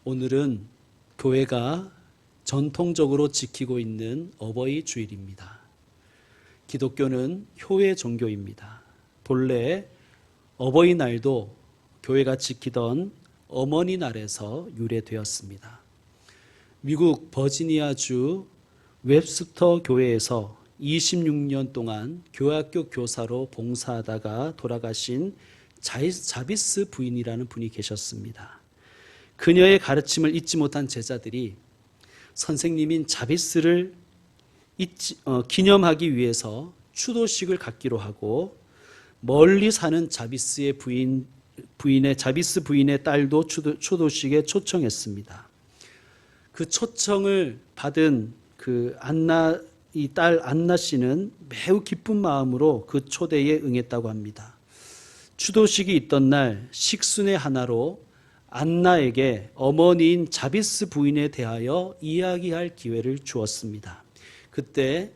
오늘은 교회가 전통적으로 지키고 있는 어버이 주일입니다. 기독교는 효의 종교입니다. 본래 어버이날도 교회가 지키던 어머니 날에서 유래되었습니다. 미국 버지니아주 웹스터 교회에서 26년 동안 교학교 교사로 봉사하다가 돌아가신 자비스 부인이라는 분이 계셨습니다. 그녀의 가르침을 잊지 못한 제자들이 선생님인 자비스를 기념하기 위해서 추도식을 갖기로 하고 멀리 사는 자비스 부인의 딸도 추도식에 초청했습니다. 그 초청을 받은 이 딸 안나 씨는 매우 기쁜 마음으로 그 초대에 응했다고 합니다. 추도식이 있던 날 식순의 하나로 안나에게 어머니인 자비스 부인에 대하여 이야기할 기회를 주었습니다. 그때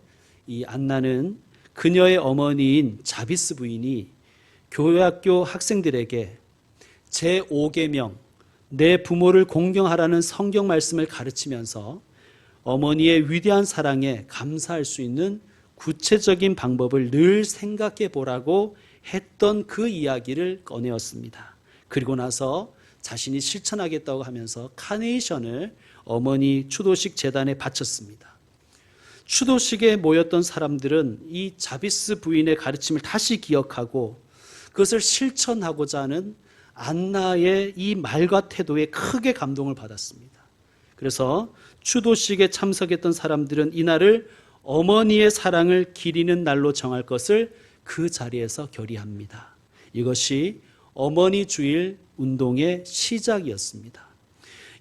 이 안나는 그녀의 어머니인 자비스 부인이 교회학교 학생들에게 제5계명 내 부모를 공경하라는 성경 말씀을 가르치면서 어머니의 위대한 사랑에 감사할 수 있는 구체적인 방법을 늘 생각해 보라고 했던 그 이야기를 꺼내었습니다. 그리고 나서 자신이 실천하겠다고 하면서 카네이션을 어머니 추도식 재단에 바쳤습니다. 추도식에 모였던 사람들은 이 자비스 부인의 가르침을 다시 기억하고 그것을 실천하고자 하는 안나의 이 말과 태도에 크게 감동을 받았습니다. 그래서 추도식에 참석했던 사람들은 이날을 어머니의 사랑을 기리는 날로 정할 것을 그 자리에서 결의합니다. 이것이 어머니 주일 운동의 시작이었습니다.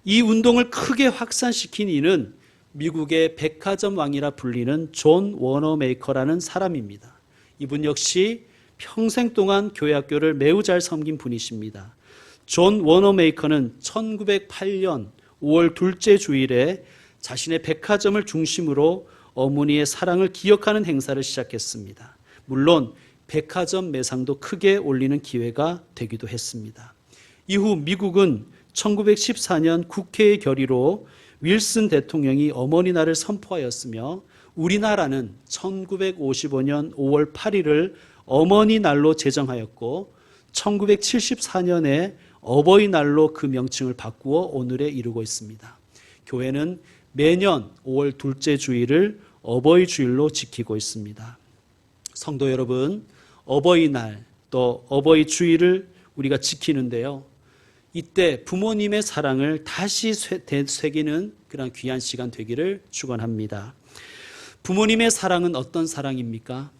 이 운동을 크게 확산시킨 이는 미국의 백화점 왕이라 불리는 존 워너메이커라는 사람입니다. 이분 역시 평생 동안 교회학교를 매우 잘 섬긴 분이십니다. 존 워너메이커는 1908년 5월 둘째 주일에 자신의 백화점을 중심으로 어머니의 사랑을 기억하는 행사를 시작했습니다. 물론 백화점 매상도 크게 올리는 기회가 되기도 했습니다. 이후 미국은 1914년 국회의 결의로 윌슨 대통령이 어머니 날을 선포하였으며 우리나라는 1955년 5월 8일을 어머니 날로 제정하였고 1974년에 어버이날로 그 명칭을 바꾸어 오늘에 이르고 있습니다. 교회는 매년 5월 둘째 주일을 어버이 주일로 지키고 있습니다. 성도 여러분, 어버이날 또 어버이 주일을 우리가 지키는데요. 이때 부모님의 사랑을 다시 되새기는 그런 귀한 시간 되기를 축원합니다. 부모님의 사랑은 어떤 사랑입니까?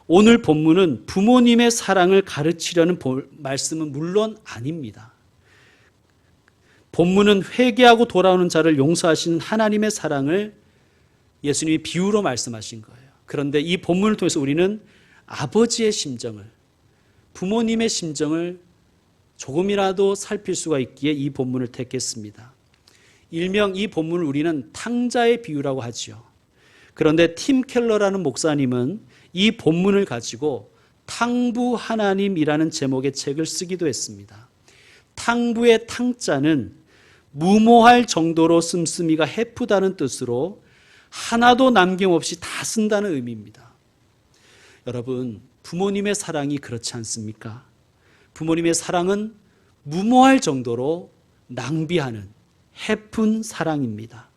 오늘 본문은 부모님의 사랑을 가르치려는 말씀은 물론 아닙니다. 본문은 회개하고 돌아오는 자를 용서하시는 하나님의 사랑을 예수님이 비유로 말씀하신 거예요. 그런데 이 본문을 통해서 우리는 아버지의 심정을, 부모님의 심정을 조금이라도 살필 수가 있기에 이 본문을 택했습니다. 일명 이 본문을 우리는 탕자의 비유라고 하지요. 그런데 팀 켈러라는 목사님은 이 본문을 가지고 탕부 하나님이라는 제목의 책을 쓰기도 했습니다. 탕부의 탕자는 무모할 정도로 씀씀이가 해프다는 뜻으로 하나도 남김없이 다 쓴다는 의미입니다. 여러분, 부모님의 사랑이 그렇지 않습니까? 부모님의 사랑은 무모할 정도로 낭비하는 해픈 사랑입니다.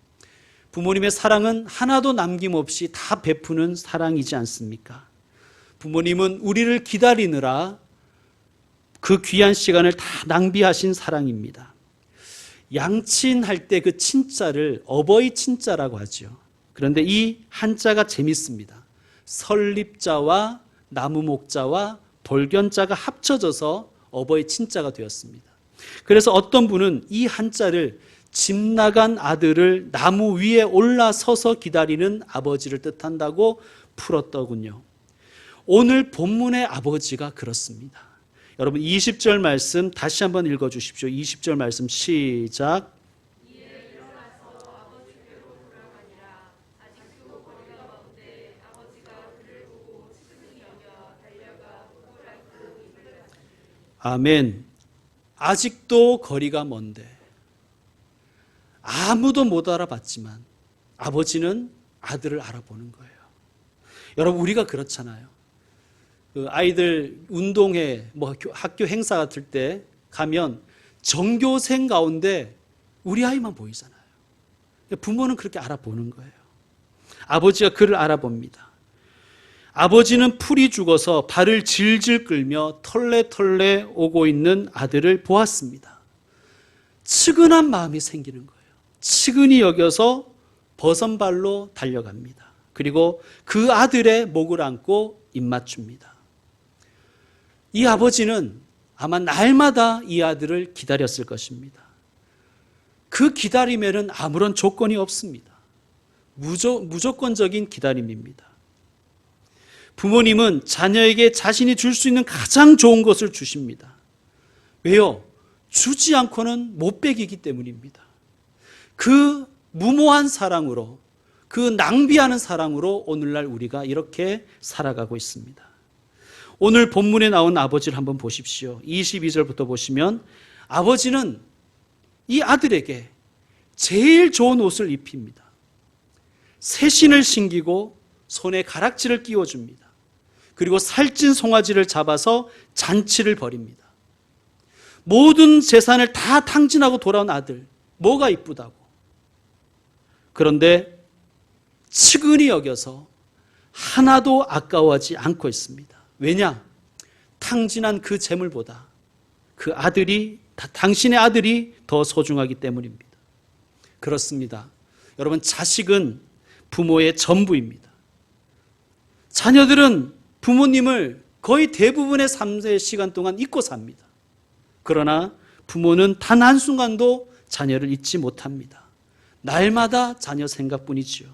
부모님의 사랑은 하나도 남김없이 다 베푸는 사랑이지 않습니까? 부모님은 우리를 기다리느라 그 귀한 시간을 다 낭비하신 사랑입니다. 양친할 때 그 친자를 어버이 친자라고 하죠. 그런데 이 한자가 재밌습니다. 설립자와 나무목자와 돌견자가 합쳐져서 어버이 친자가 되었습니다. 그래서 어떤 분은 이 한자를 집 나간 아들을 나무 위에 올라서서 기다리는 아버지를 뜻한다고 풀었더군요. 오늘 본문의 아버지가 그렇습니다. 여러분 20절 말씀 다시 한번 읽어주십시오. 20절 말씀 시작. 아멘. 아직도 거리가 먼데 아무도 못 알아봤지만 아버지는 아들을 알아보는 거예요. 여러분, 우리가 그렇잖아요. 그 아이들 운동회, 학교 행사 같을 때 가면 전교생 가운데 우리 아이만 보이잖아요. 부모는 그렇게 알아보는 거예요. 아버지가 그를 알아봅니다. 아버지는 풀이 죽어서 발을 질질 끌며 털레털레 오고 있는 아들을 보았습니다. 측은한 마음이 생기는 거예요. 측은히 여겨서 버선발로 달려갑니다. 그리고 그 아들의 목을 안고 입맞춥니다. 이 아버지는 아마 날마다 이 아들을 기다렸을 것입니다. 그 기다림에는 아무런 조건이 없습니다. 무조건적인 기다림입니다. 부모님은 자녀에게 자신이 줄 수 있는 가장 좋은 것을 주십니다. 왜요? 주지 않고는 못 배기기 때문입니다. 그 무모한 사랑으로, 그 낭비하는 사랑으로 오늘날 우리가 이렇게 살아가고 있습니다. 오늘 본문에 나온 아버지를 한번 보십시오. 22절부터 보시면 아버지는 이 아들에게 제일 좋은 옷을 입힙니다. 새신을 신기고 손에 가락지를 끼워줍니다. 그리고 살찐 송아지를 잡아서 잔치를 벌입니다. 모든 재산을 다 탕진하고 돌아온 아들, 뭐가 이쁘다고. 그런데 측은히 여겨서 하나도 아까워하지 않고 있습니다. 왜냐? 탕진한 그 재물보다 그 아들이, 당신의 아들이 더 소중하기 때문입니다. 그렇습니다. 여러분, 자식은 부모의 전부입니다. 자녀들은 부모님을 거의 대부분의 삶의 시간 동안 잊고 삽니다. 그러나 부모는 단 한순간도 자녀를 잊지 못합니다. 날마다 자녀 생각뿐이지요.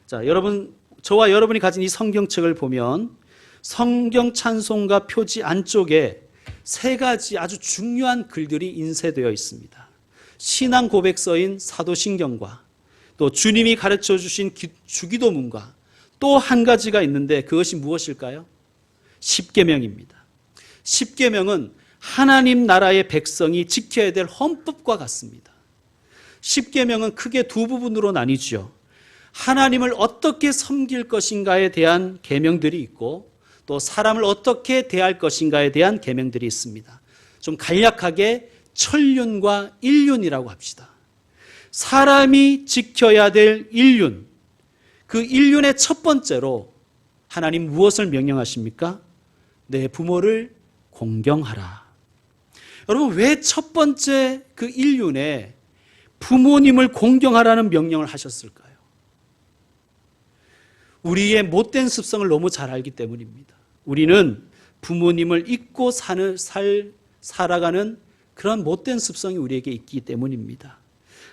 자, 여러분, 저와 여러분이 가진 이 성경책을 보면 성경 찬송가 표지 안쪽에 세 가지 아주 중요한 글들이 인쇄되어 있습니다. 신앙 고백서인 사도신경과 또 주님이 가르쳐 주신 주기도문과 또 한 가지가 있는데 그것이 무엇일까요? 십계명입니다. 십계명은 하나님 나라의 백성이 지켜야 될 헌법과 같습니다. 십계명은 크게 두 부분으로 나뉘죠. 하나님을 어떻게 섬길 것인가에 대한 계명들이 있고 또 사람을 어떻게 대할 것인가에 대한 계명들이 있습니다. 좀 간략하게 천륜과 일륜이라고 합시다. 사람이 지켜야 될 일륜, 그 일륜의 첫 번째로 하나님 무엇을 명령하십니까? 내 부모를 공경하라. 여러분, 왜 첫 번째 그 일륜에 부모님을 공경하라는 명령을 하셨을까요? 우리의 못된 습성을 너무 잘 알기 때문입니다. 우리는 부모님을 잊고 살아가는 그런 못된 습성이 우리에게 있기 때문입니다.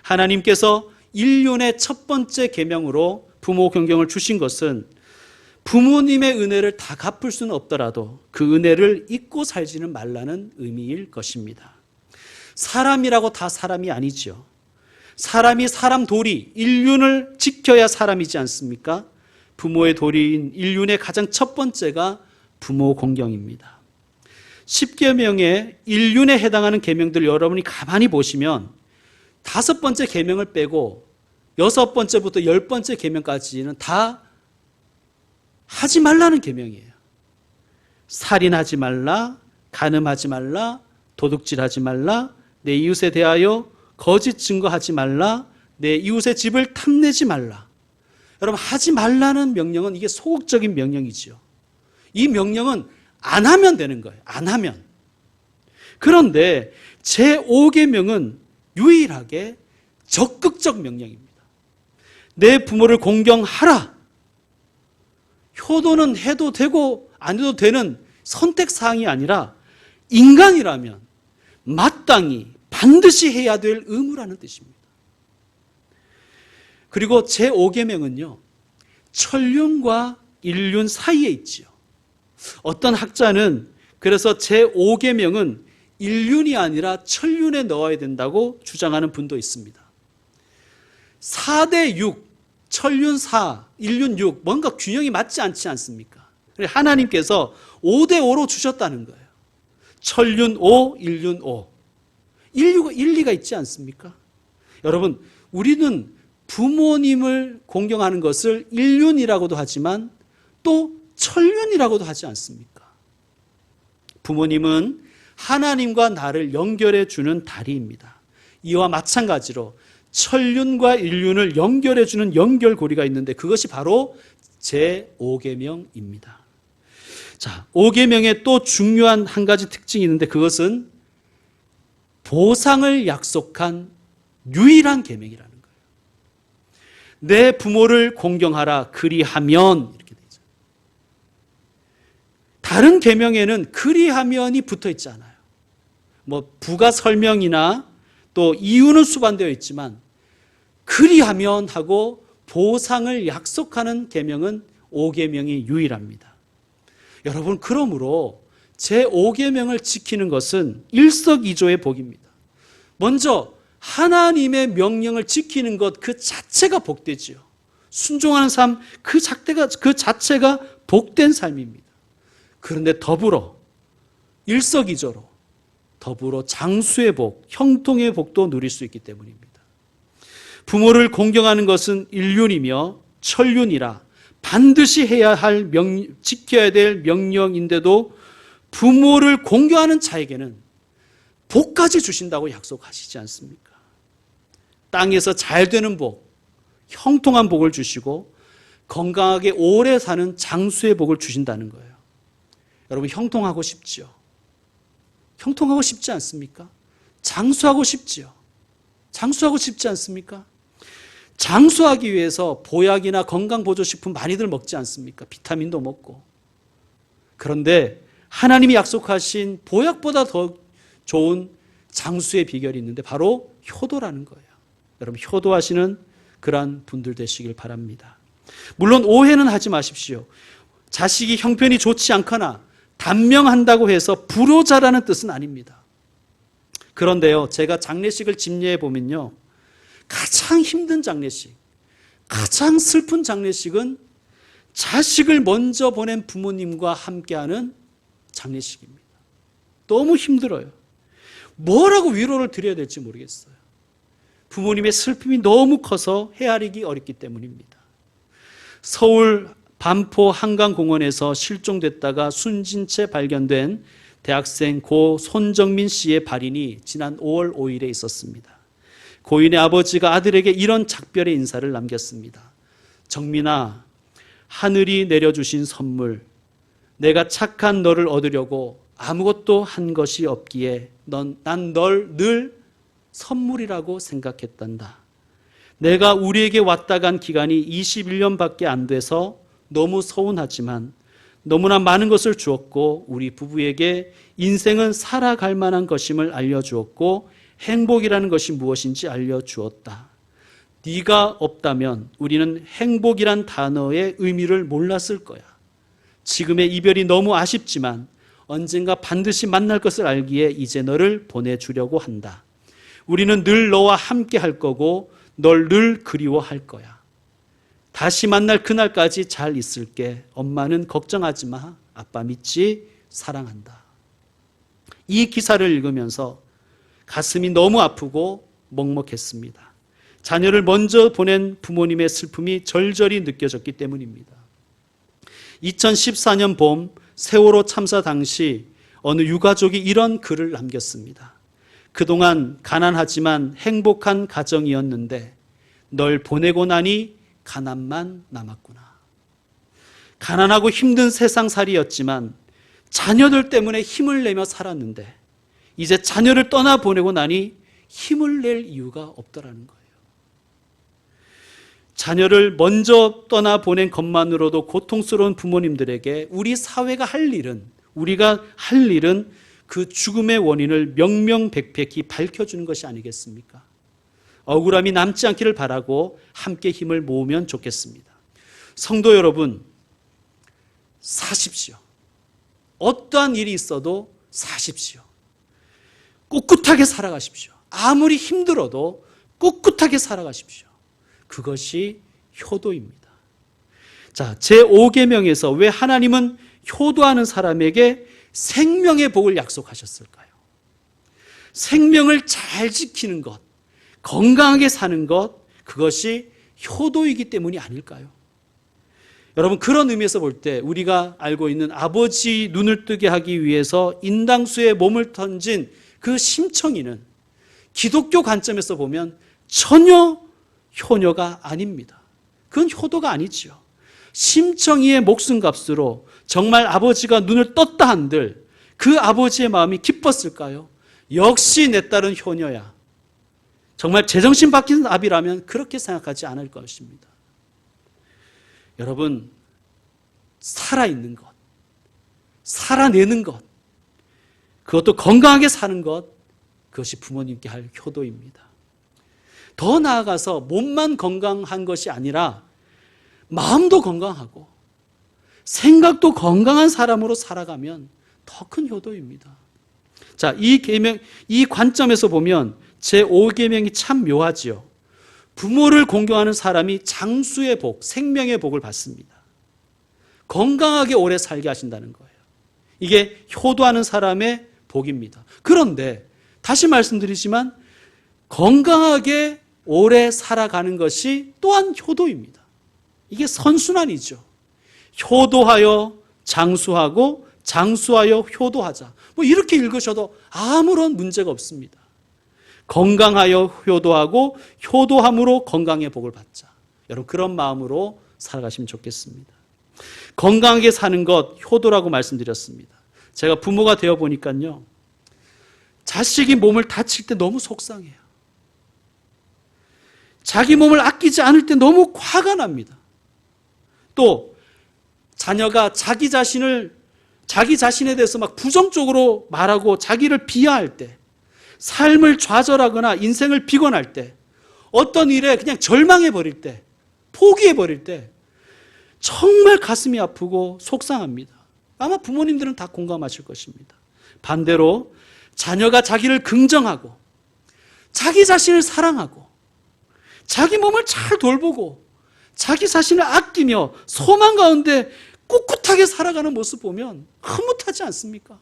하나님께서 인륜의 첫 번째 계명으로 부모 경경을 주신 것은 부모님의 은혜를 다 갚을 수는 없더라도 그 은혜를 잊고 살지는 말라는 의미일 것입니다. 사람이라고 다 사람이 아니죠. 사람이 사람 도리, 인륜을 지켜야 사람이지 않습니까? 부모의 도리인 인륜의 가장 첫 번째가 부모 공경입니다. 10계명의 인륜에 해당하는 계명들 여러분이 가만히 보시면 5번째 계명을 빼고 6번째부터 10번째 계명까지는 다 하지 말라는 계명이에요. 살인하지 말라, 간음하지 말라, 도둑질하지 말라, 내 이웃에 대하여 거짓 증거하지 말라, 내 이웃의 집을 탐내지 말라. 여러분, 하지 말라는 명령은 이게 소극적인 명령이죠. 이 명령은 안 하면 되는 거예요. 안 하면. 그런데 제5계명은 유일하게 적극적 명령입니다. 내 부모를 공경하라. 효도는 해도 되고 안 해도 되는 선택사항이 아니라 인간이라면 마땅히 반드시 해야 될 의무라는 뜻입니다. 그리고 제5계명은요, 천륜과 일륜 사이에 있지요. 어떤 학자는 그래서 제5계명은 일륜이 아니라 천륜에 넣어야 된다고 주장하는 분도 있습니다. 4대 6, 천륜 4, 일륜 6, 뭔가 균형이 맞지 않지 않습니까? 하나님께서 5대 5로 주셨다는 거예요. 천륜 5, 일륜 5. 일리가 있지 않습니까? 여러분, 우리는 부모님을 공경하는 것을 일륜이라고도 하지만 또 천륜이라고도 하지 않습니까? 부모님은 하나님과 나를 연결해 주는 다리입니다. 이와 마찬가지로 천륜과 일륜을 연결해 주는 연결고리가 있는데 그것이 바로 제5계명입니다. 자, 5계명에 또 중요한 한 가지 특징이 있는데 그것은 보상을 약속한 유일한 계명이라는 거예요. 내 부모를 공경하라 그리하면 이렇게 되죠. 다른 계명에는 그리하면이 붙어 있지 않아요. 뭐 부가 설명이나 또 이유는 수반되어 있지만 그리하면 하고 보상을 약속하는 계명은 5계명이 유일합니다. 여러분, 그러므로 제5계명을 지키는 것은 일석이조의 복입니다. 먼저 하나님의 명령을 지키는 것 그 자체가 복되지요. 순종하는 삶 그 자체가 복된 삶입니다. 그런데 더불어 일석이조로 더불어 장수의 복, 형통의 복도 누릴 수 있기 때문입니다. 부모를 공경하는 것은 일륜이며 천륜이라 반드시 지켜야 될 명령인데도 부모를 공경하는 자에게는 복까지 주신다고 약속하시지 않습니까? 땅에서 잘 되는 복, 형통한 복을 주시고 건강하게 오래 사는 장수의 복을 주신다는 거예요. 여러분, 형통하고 싶지요? 형통하고 싶지 않습니까? 장수하고 싶지요? 장수하고 싶지 않습니까? 장수하기 위해서 보약이나 건강보조식품 많이들 먹지 않습니까? 비타민도 먹고. 그런데 하나님이 약속하신 보약보다 더 좋은 장수의 비결이 있는데 바로 효도라는 거예요. 여러분, 효도하시는 그러한 분들 되시길 바랍니다. 물론 오해는 하지 마십시오. 자식이 형편이 좋지 않거나 단명한다고 해서 불효자라는 뜻은 아닙니다. 그런데요, 제가 장례식을 집례해 보면요, 가장 힘든 장례식, 가장 슬픈 장례식은 자식을 먼저 보낸 부모님과 함께하는 장례식입니다. 너무 힘들어요. 뭐라고 위로를 드려야 될지 모르겠어요. 부모님의 슬픔이 너무 커서 헤아리기 어렵기 때문입니다. 서울 반포 한강공원에서 실종됐다가 숨진 채 발견된 대학생 고 손정민 씨의 발인이 지난 5월 5일에 있었습니다. 고인의 아버지가 아들에게 이런 작별의 인사를 남겼습니다. 정민아, 하늘이 내려주신 선물, 내가 착한 너를 얻으려고 아무것도 한 것이 없기에 난 널 늘 선물이라고 생각했단다. 내가 우리에게 왔다 간 기간이 21년밖에 안 돼서 너무 서운하지만 너무나 많은 것을 주었고 우리 부부에게 인생은 살아갈 만한 것임을 알려주었고 행복이라는 것이 무엇인지 알려주었다. 네가 없다면 우리는 행복이란 단어의 의미를 몰랐을 거야. 지금의 이별이 너무 아쉽지만 언젠가 반드시 만날 것을 알기에 이제 너를 보내주려고 한다. 우리는 늘 너와 함께 할 거고 널 늘 그리워할 거야. 다시 만날 그날까지 잘 있을게. 엄마는 걱정하지 마. 아빠 믿지? 사랑한다. 이 기사를 읽으면서 가슴이 너무 아프고 먹먹했습니다. 자녀를 먼저 보낸 부모님의 슬픔이 절절히 느껴졌기 때문입니다. 2014년 봄 세월호 참사 당시 어느 유가족이 이런 글을 남겼습니다. 그동안 가난하지만 행복한 가정이었는데 널 보내고 나니 가난만 남았구나. 가난하고 힘든 세상살이였지만 자녀들 때문에 힘을 내며 살았는데 이제 자녀를 떠나보내고 나니 힘을 낼 이유가 없더라는 거예요. 자녀를 먼저 떠나보낸 것만으로도 고통스러운 부모님들에게 우리가 할 일은 그 죽음의 원인을 명명백백히 밝혀주는 것이 아니겠습니까? 억울함이 남지 않기를 바라고 함께 힘을 모으면 좋겠습니다. 성도 여러분, 사십시오. 어떠한 일이 있어도 사십시오. 꿋꿋하게 살아가십시오. 아무리 힘들어도 꿋꿋하게 살아가십시오. 그것이 효도입니다. 자, 제5계명에서 왜 하나님은 효도하는 사람에게 생명의 복을 약속하셨을까요? 생명을 잘 지키는 것, 건강하게 사는 것, 그것이 효도이기 때문이 아닐까요? 여러분, 그런 의미에서 볼 때 우리가 알고 있는 아버지 눈을 뜨게 하기 위해서 인당수에 몸을 던진 그 심청이는 기독교 관점에서 보면 전혀 효녀가 아닙니다. 그건 효도가 아니지요. 심청이의 목숨값으로 정말 아버지가 눈을 떴다 한들 그 아버지의 마음이 기뻤을까요? 역시 내 딸은 효녀야. 정말 제정신 박힌 아비라면 그렇게 생각하지 않을 것입니다. 여러분, 살아있는 것, 살아내는 것, 그것도 건강하게 사는 것, 그것이 부모님께 할 효도입니다. 더 나아가서 몸만 건강한 것이 아니라 마음도 건강하고 생각도 건강한 사람으로 살아가면 더 큰 효도입니다. 자, 이 관점에서 보면 제5계명이 참 묘하지요. 부모를 공경하는 사람이 장수의 복, 생명의 복을 받습니다. 건강하게 오래 살게 하신다는 거예요. 이게 효도하는 사람의 복입니다. 그런데 다시 말씀드리지만 건강하게 오래 살아가는 것이 또한 효도입니다. 이게 선순환이죠. 효도하여 장수하고 장수하여 효도하자. 뭐 이렇게 읽으셔도 아무런 문제가 없습니다. 건강하여 효도하고 효도함으로 건강의 복을 받자. 여러분, 그런 마음으로 살아가시면 좋겠습니다. 건강하게 사는 것, 효도라고 말씀드렸습니다. 제가 부모가 되어 보니까요, 자식이 몸을 다칠 때 너무 속상해요. 자기 몸을 아끼지 않을 때 너무 화가 납니다. 또 자녀가 자기 자신에 대해서 막 부정적으로 말하고 자기를 비하할 때, 삶을 좌절하거나 인생을 비관할 때, 어떤 일에 그냥 절망해 버릴 때, 포기해 버릴 때 정말 가슴이 아프고 속상합니다. 아마 부모님들은 다 공감하실 것입니다. 반대로 자녀가 자기를 긍정하고 자기 자신을 사랑하고 자기 몸을 잘 돌보고 자기 자신을 아끼며 소망 가운데 꿋꿋하게 살아가는 모습 보면 흐뭇하지 않습니까?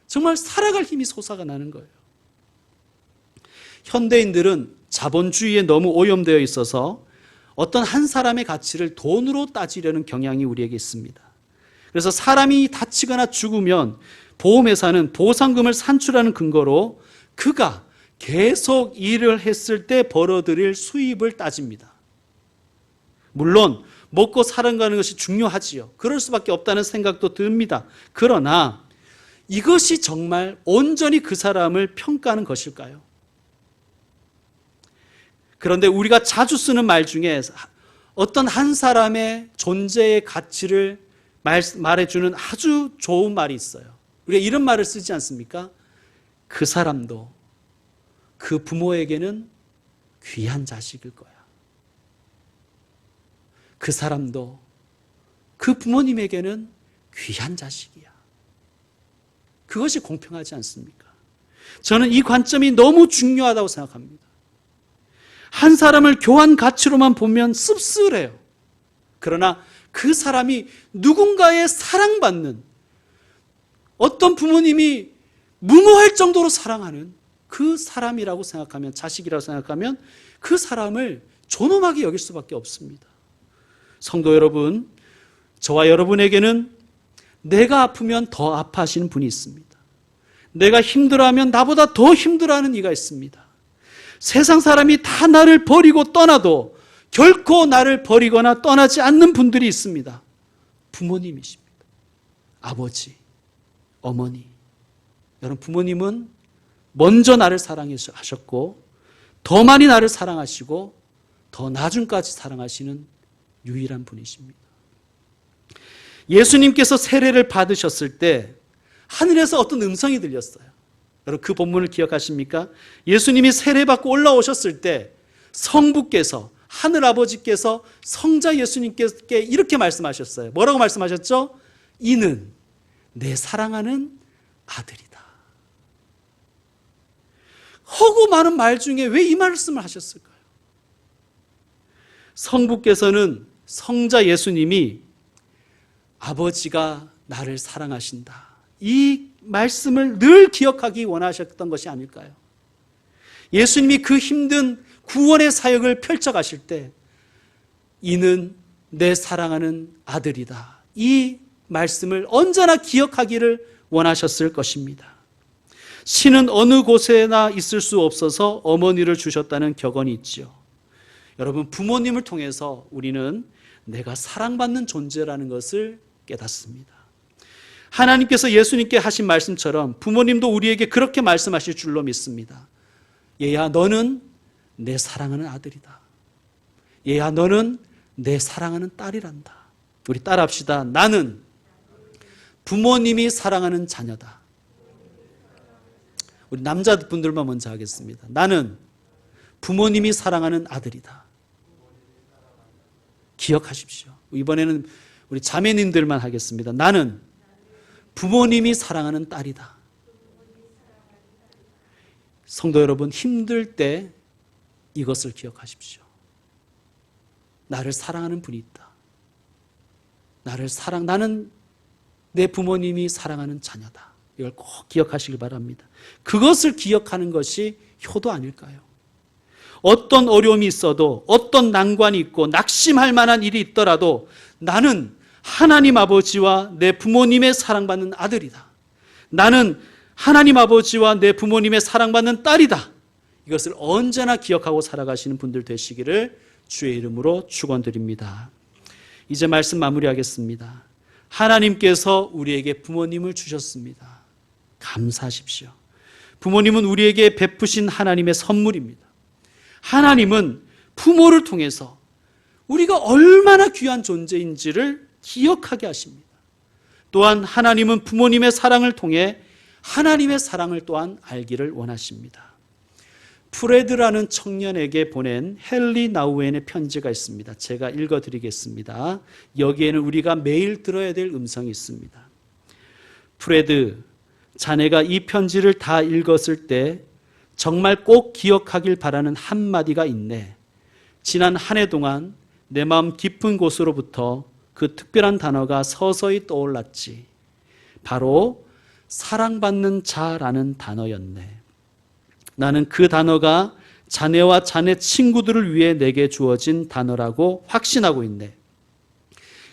정말 살아갈 힘이 솟아가 나는 거예요. 현대인들은 자본주의에 너무 오염되어 있어서 어떤 한 사람의 가치를 돈으로 따지려는 경향이 우리에게 있습니다. 그래서 사람이 다치거나 죽으면 보험회사는 보상금을 산출하는 근거로 그가 계속 일을 했을 때 벌어들일 수입을 따집니다. 물론 먹고 살아가는 것이 중요하지요. 그럴 수밖에 없다는 생각도 듭니다. 그러나 이것이 정말 온전히 그 사람을 평가하는 것일까요? 그런데 우리가 자주 쓰는 말 중에 어떤 한 사람의 존재의 가치를 말해주는 아주 좋은 말이 있어요. 우리가 이런 말을 쓰지 않습니까? 그 사람도 그 부모에게는 귀한 자식일 거야. 그 사람도 그 부모님에게는 귀한 자식이야. 그것이 공평하지 않습니까? 저는 이 관점이 너무 중요하다고 생각합니다. 한 사람을 교환 가치로만 보면 씁쓸해요. 그러나 그 사람이 누군가의 사랑받는, 어떤 부모님이 무모할 정도로 사랑하는 그 사람이라고 생각하면, 자식이라고 생각하면 그 사람을 존엄하게 여길 수밖에 없습니다. 성도 여러분, 저와 여러분에게는 내가 아프면 더 아파하시는 분이 있습니다. 내가 힘들어하면 나보다 더 힘들어하는 이가 있습니다. 세상 사람이 다 나를 버리고 떠나도 결코 나를 버리거나 떠나지 않는 분들이 있습니다. 부모님이십니다. 아버지, 어머니. 여러분, 부모님은 먼저 나를 사랑하셨고 더 많이 나를 사랑하시고 더 나중까지 사랑하시는 유일한 분이십니다. 예수님께서 세례를 받으셨을 때 하늘에서 어떤 음성이 들렸어요. 여러분, 그 본문을 기억하십니까? 예수님이 세례받고 올라오셨을 때 성부께서, 하늘아버지께서 성자 예수님께 이렇게 말씀하셨어요. 뭐라고 말씀하셨죠? 이는 내 사랑하는 아들이다. 허구 많은 말 중에 왜 이 말씀을 하셨을까요? 성부께서는 성자 예수님이 아버지가 나를 사랑하신다, 이 말씀을 늘 기억하기 원하셨던 것이 아닐까요? 예수님이 그 힘든 구원의 사역을 펼쳐가실 때 이는 내 사랑하는 아들이다. 이 말씀을 언제나 기억하기를 원하셨을 것입니다. 신은 어느 곳에나 있을 수 없어서 어머니를 주셨다는 격언이 있지요. 여러분, 부모님을 통해서 우리는 내가 사랑받는 존재라는 것을 깨닫습니다. 하나님께서 예수님께 하신 말씀처럼 부모님도 우리에게 그렇게 말씀하실 줄로 믿습니다. 얘야, 너는 내 사랑하는 아들이다. 얘야, 너는 내 사랑하는 딸이란다. 우리 따라합시다. 나는 부모님이 사랑하는 자녀다. 우리 남자분들만 먼저 하겠습니다. 나는 부모님이 사랑하는 아들이다. 기억하십시오. 이번에는 우리 자매님들만 하겠습니다. 나는 부모님이 사랑하는 딸이다. 성도 여러분, 힘들 때 이것을 기억하십시오. 나를 사랑하는 분이 있다. 나는 내 부모님이 사랑하는 자녀다. 이걸 꼭 기억하시길 바랍니다. 그것을 기억하는 것이 효도 아닐까요? 어떤 어려움이 있어도, 어떤 난관이 있고 낙심할 만한 일이 있더라도 나는 하나님 아버지와 내 부모님의 사랑받는 아들이다. 나는 하나님 아버지와 내 부모님의 사랑받는 딸이다. 이것을 언제나 기억하고 살아가시는 분들 되시기를 주의 이름으로 축원드립니다. 이제 말씀 마무리하겠습니다. 하나님께서 우리에게 부모님을 주셨습니다. 감사하십시오. 부모님은 우리에게 베푸신 하나님의 선물입니다. 하나님은 부모를 통해서 우리가 얼마나 귀한 존재인지를 기억하게 하십니다. 또한 하나님은 부모님의 사랑을 통해 하나님의 사랑을 또한 알기를 원하십니다. 프레드라는 청년에게 보낸 헨리 나우엔의 편지가 있습니다. 제가 읽어드리겠습니다. 여기에는 우리가 매일 들어야 될 음성이 있습니다. 프레드, 자네가 이 편지를 다 읽었을 때 정말 꼭 기억하길 바라는 한마디가 있네. 지난 한 해 동안 내 마음 깊은 곳으로부터 그 특별한 단어가 서서히 떠올랐지. 바로 사랑받는 자라는 단어였네. 나는 그 단어가 자네와 자네 친구들을 위해 내게 주어진 단어라고 확신하고 있네.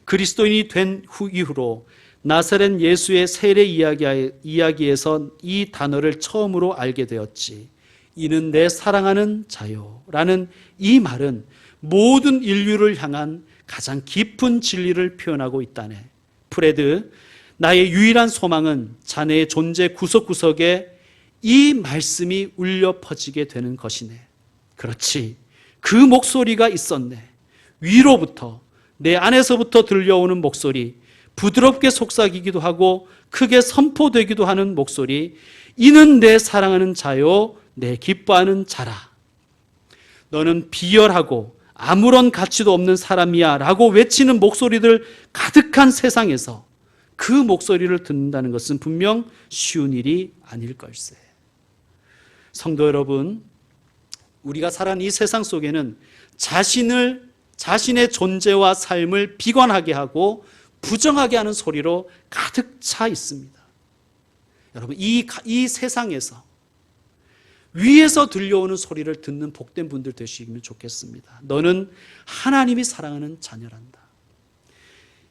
그리스도인이 된 이후로 나사렛 예수의 세례 이야기에서 이 단어를 처음으로 알게 되었지. 이는 내 사랑하는 자요 라는 이 말은 모든 인류를 향한 가장 깊은 진리를 표현하고 있다네. 프레드, 나의 유일한 소망은 자네의 존재 구석구석에 이 말씀이 울려 퍼지게 되는 것이네. 그렇지, 그 목소리가 있었네. 위로부터, 내 안에서부터 들려오는 목소리, 부드럽게 속삭이기도 하고 크게 선포되기도 하는 목소리. 이는 내 사랑하는 자요, 내 기뻐하는 자라. 너는 비열하고 아무런 가치도 없는 사람이야 라고 외치는 목소리들 가득한 세상에서 그 목소리를 듣는다는 것은 분명 쉬운 일이 아닐 걸세. 성도 여러분, 우리가 살아가는 이 세상 속에는 자신의 존재와 삶을 비관하게 하고 부정하게 하는 소리로 가득 차 있습니다. 여러분, 이 세상에서 위에서 들려오는 소리를 듣는 복된 분들 되시면 좋겠습니다. 너는 하나님이 사랑하는 자녀란다.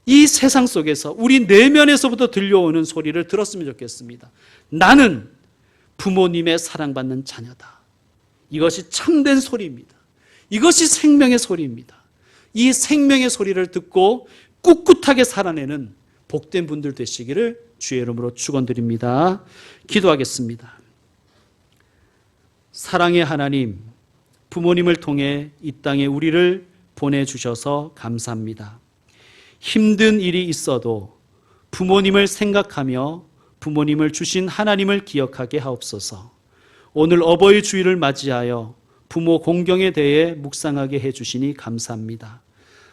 이 세상 속에서 우리 내면에서부터 들려오는 소리를 들었으면 좋겠습니다. 나는 부모님의 사랑받는 자녀다. 이것이 참된 소리입니다. 이것이 생명의 소리입니다. 이 생명의 소리를 듣고 꿋꿋하게 살아내는 복된 분들 되시기를 주의 이름으로 축원드립니다. 기도하겠습니다. 사랑의 하나님, 부모님을 통해 이 땅에 우리를 보내주셔서 감사합니다. 힘든 일이 있어도 부모님을 생각하며 부모님을 주신 하나님을 기억하게 하옵소서. 오늘 어버이 주일을 맞이하여 부모 공경에 대해 묵상하게 해주시니 감사합니다.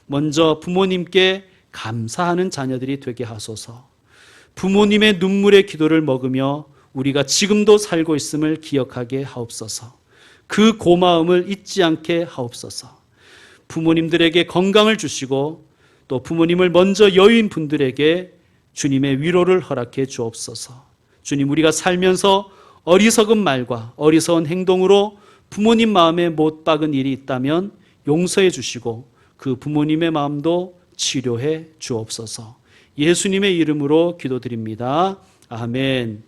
먼저 부모님께 감사하는 자녀들이 되게 하소서. 부모님의 눈물의 기도를 먹으며 우리가 지금도 살고 있음을 기억하게 하옵소서. 그 고마움을 잊지 않게 하옵소서. 부모님들에게 건강을 주시고 또 부모님을 먼저 여인 분들에게 주님의 위로를 허락해 주옵소서. 주님, 우리가 살면서 어리석은 말과 어리석은 행동으로 부모님 마음에 못 박은 일이 있다면 용서해 주시고 그 부모님의 마음도 치료해 주옵소서. 예수님의 이름으로 기도드립니다. 아멘.